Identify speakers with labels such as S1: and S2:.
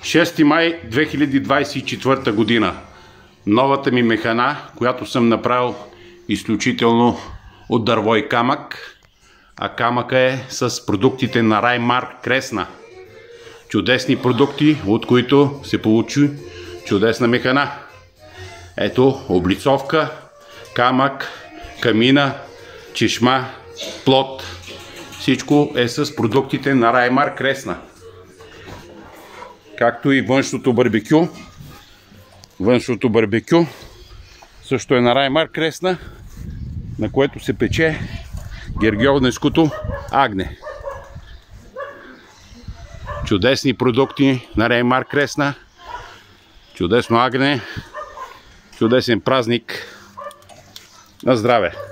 S1: 6 май 2024 година. Новата ми механа, която съм направил изключително от дърво и камък. А камъка е с продуктите на Раймарк Кресна. Чудесни продукти, от които се получи чудесна механа. Ето облицовка, камък, камина, чешма, плот. Всичко е с продуктите на Раймарк Кресна. Както и външното барбекю. Външното барбекю също е на Раймарк Кресна, на което се пече гергьовденското агне. Чудесни продукти на Раймарк Кресна. Чудесно агне. Чудесен празник. На здраве!